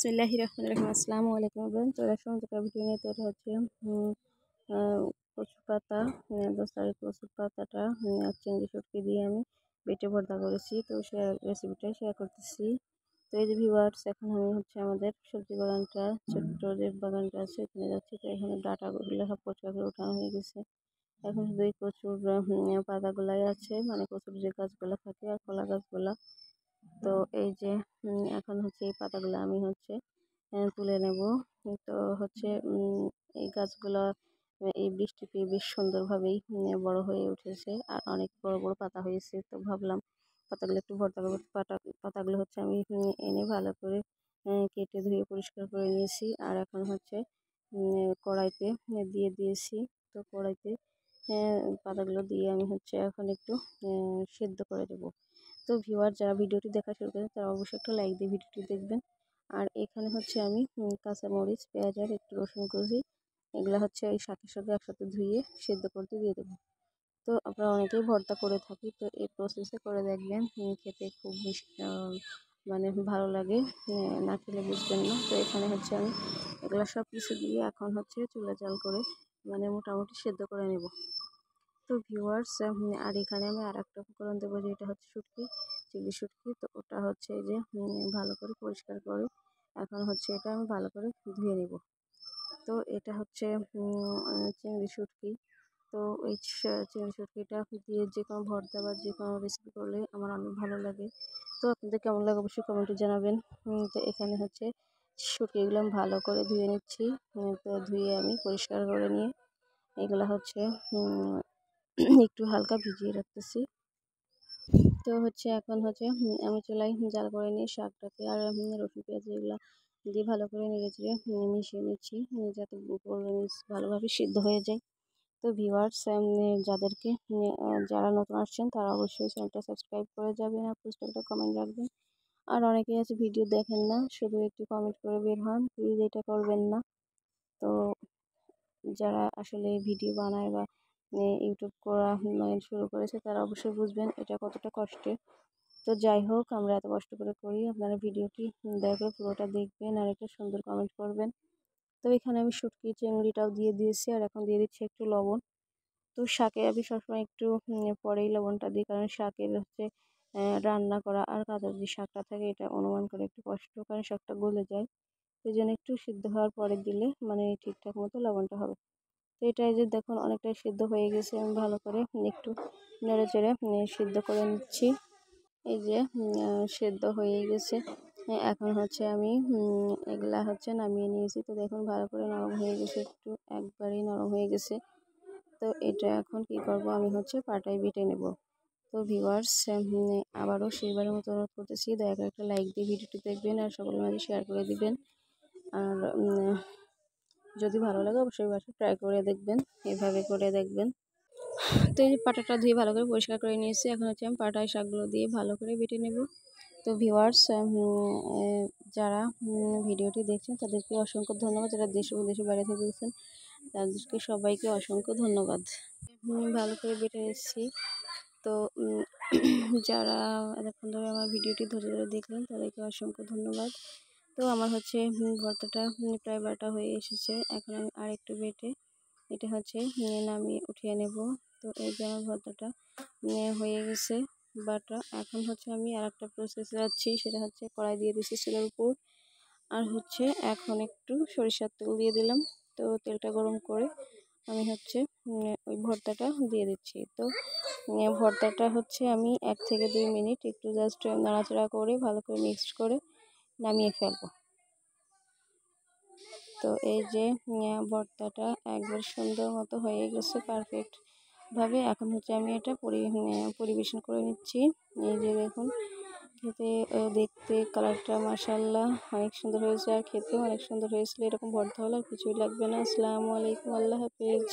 বিসমিল্লাহির রহমানির রহিম। আসসালামু আলাইকুম এভরিওয়ান। তো একটা ভিডিও নিয়ে তৈরি হচ্ছে কচু পাতা, দোস্তারি কচুর পাতাটা চিংড়ি শুটকি দিয়ে আমি বেটে ভর্তা করেছি। তো সে রেসিপিটাই শেয়ার করতেছি। তো এই যে ভিউয়ার্স, এখন আমি হচ্ছে আমাদের সবজি বাগানটা, ছোট্ট যে বাগানটা আছে এখানে যাচ্ছি। তো এখানে ডাঁটাগুলো সব পরিষ্কার করে ওঠানো হয়ে গেছে। এখন শুধু এই কচুর পাতাগুলাই আছে, মানে কচুর যে গাছগুলো থাকে আর কলা গাছগুলা। তো এই যে এখন হচ্ছে এই পাতাগুলো আমি হচ্ছে তুলে নেব। তো হচ্ছে এই গাছগুলো এই বৃষ্টি পেয়ে বেশ সুন্দরভাবেই বড় হয়ে উঠেছে আর অনেক বড় বড় পাতা হয়েছে। তো ভাবলাম পাতাগুলো একটু ভর্তা করবো। পাতাগুলো হচ্ছে আমি এনে ভালো করে কেটে ধুয়ে পরিষ্কার করে নিয়েছি। আর এখন হচ্ছে কড়াইতে দিয়ে দিয়েছি। তো কড়াইতে পাতাগুলো দিয়ে আমি হচ্ছে এখন একটু সেদ্ধ করে দেবো। তো ভিউয়ার যারা ভিডিওটি দেখা শুরু করেন তারা অবশ্যই একটা লাইক দিয়ে ভিডিওটি দেখবেন। আর এখানে হচ্ছে আমি কাঁচামরিচ, পেঁয়াজ আর একটু রসুন কুচি এগুলো হচ্ছে এই শাকের সাথে একসাথে ধুয়ে সেদ্ধ করতে দিয়ে দেবো। তো আমরা অনেকেই ভর্তা করে থাকি, তো এই প্রসেসে করে দেখবেন, খেতে খুব বেশি মানে ভালো লাগে, না খেলে বুঝবেন না। তো এখানে হচ্ছে আমি এগুলো সব কিছু দিয়ে এখন হচ্ছে চুলা জাল করে মানে মোটামুটি সেদ্ধ করে নেব। তো ভিউয়ার্স, আর এখানে আমি আর একটা উপকরণ দেবো, যেটা হচ্ছে শুটকি, চিংড়ি শুটকি। তো ওটা হচ্ছে যে ভালো করে পরিষ্কার করে এখন হচ্ছে এটা আমি ভালো করে ধুয়ে নেব। তো এটা হচ্ছে চিংড়ি শুটকি। তো এই চিংড়ি শুটকিটা দিয়ে যে কোনো ভর্তা বা যে কোনো রেসিপি করলে আমার অনেক ভালো লাগে। তো আপনাদের কেমন লাগে অবশ্যই কমেন্টে জানাবেন। তো এখানে হচ্ছে শুটকিগুলো আমি ভালো করে ধুয়ে নিচ্ছি। তো ধুয়ে আমি পরিষ্কার করে নিয়ে এগুলো হচ্ছে একটু হালকা ভিজিয়ে রাখতেছি। তো হচ্ছে এখন হচ্ছে আমি চুলায় জাল করে নিয়ে শাকটাকে আর রসুন পেঁয়াজ এগুলো দিয়ে ভালো করে নেড়ে চেড়ে মিশিয়ে নিচ্ছি, যাতে ভালোভাবে সিদ্ধ হয়ে যায়। তো ভিউয়ার্স, যাদেরকে যারা নতুন আসছেন তারা অবশ্যই চ্যানেলটা সাবস্ক্রাইব করে যাবেন আর পোস্টে একটা কমেন্ট রাখবেন। আর অনেকেই আছে ভিডিও দেখেন না, শুধু একটু কমেন্ট করে বের হন, প্লিজ এটা করবেন না। তো যারা আসলে ভিডিও বানায় বা ইউটিউব করা মানে শুরু করেছে তারা অবশ্যই বুঝবেন এটা কতটা কষ্টের। তো যাই হোক, আমরা এত কষ্ট করে করি, আপনারা ভিডিওটি দয়া করে পুরোটা দেখবেন আর একটা সুন্দর কমেন্ট করবেন। তো এখানে আমি শুটকি চিংড়িটাও দিয়ে দিয়েছি আর এখন দিয়ে দিচ্ছি একটু লবণ। তো শাকে আমি সবসময় একটু পরেই লবণটা দিই, কারণ শাকের হচ্ছে রান্না করা আর কাঁচা যে শাকটা থাকে এটা অনুমান করে একটু কষ্ট, কারণ শাকটা গলে যায়। সেই জন্য একটু সিদ্ধ হওয়ার পরে দিলে মানে ঠিকঠাক মতো লবণটা হবে। তো এটাই যে দেখুন অনেকটাই সিদ্ধ হয়ে গেছে, আমি ভালো করে একটু নেড়ে চেড়ে সিদ্ধ করে নিচ্ছি। এই যে সেদ্ধ হয়ে গেছে। এখন হচ্ছে আমি এগুলা হচ্ছে নামিয়ে নিয়েছি। তো দেখুন ভালো করে নরম হয়ে গেছে, একটু একবারেই নরম হয়ে গেছে। তো এটা এখন কি করব, আমি হচ্ছে পাটায় বেটে নেব। তো ভিউয়ার্স, আবারও সেইবারের মতো অনুরোধ করতেছি, দয়া করে একটা লাইক দিয়ে ভিডিওটি দেখবেন আর সকলের মাঝে শেয়ার করে দিবেন। আর যদি ভালো লাগে অবশ্যই বাসায় ট্রাই করে দেখবেন, এভাবে করে দেখবেন। তো এই পাটাটা ধুয়ে ভালো করে পরিষ্কার করে নিয়েছি। এখন হচ্ছে আমি পাটায় শাকগুলো দিয়ে ভালো করে বেটে নেব। তো ভিউয়ার্স, যারা ভিডিওটি দেখছেন তাদেরকে অসংখ্য ধন্যবাদ, যারা দেশ ও বিদেশের বাইরে থেকে দেখছেন তাদেরকে সবাইকে অসংখ্য ধন্যবাদ। ভালো করে বেটে নিচ্ছি। তো যারা এতক্ষণ ধরে আমার ভিডিওটি ধরে ধরে দেখলেন তাদেরকে অসংখ্য ধন্যবাদ। তো আমার হচ্ছে ভর্তাটা প্রায় বাটা হয়ে এসেছে। এখন আমি আর একটু বেটে এটা হচ্ছে নামিয়ে উঠিয়ে নেব। তো এই যে আমার ভর্তাটা হয়ে গেছে বাটা। এখন হচ্ছে আমি আর একটা প্রসেস যাচ্ছি, সেটা হচ্ছে কড়াই দিয়ে দিচ্ছি চুলার উপর। আর হচ্ছে এখন একটু সরিষার তেল দিয়ে দিলাম। তো তেলটা গরম করে আমি হচ্ছে ওই ভর্তাটা দিয়ে দিচ্ছি। তো ভর্তাটা হচ্ছে আমি 1 থেকে 2 মিনিট একটু জাস্ট নাড়াচাড়া করে ভালো করে মিক্সড করে নামিয়ে ফেলবো। তো এই যে ভর্তাটা একবার সুন্দর মতো হয়ে গেছে পারফেক্ট ভাবে। এখন হচ্ছে আমি এটা পরিবেশন করে নিচ্ছি। এই যে দেখুন, খেতে দেখতে কালারটা মাশাআল্লাহ অনেক সুন্দর হয়েছে আর খেতেও অনেক সুন্দর হয়েছিল। এরকম ভর্তা হলে আর কিছুই লাগবে না। আসসালামু আলাইকুম, আল্লাহ হাফেজ।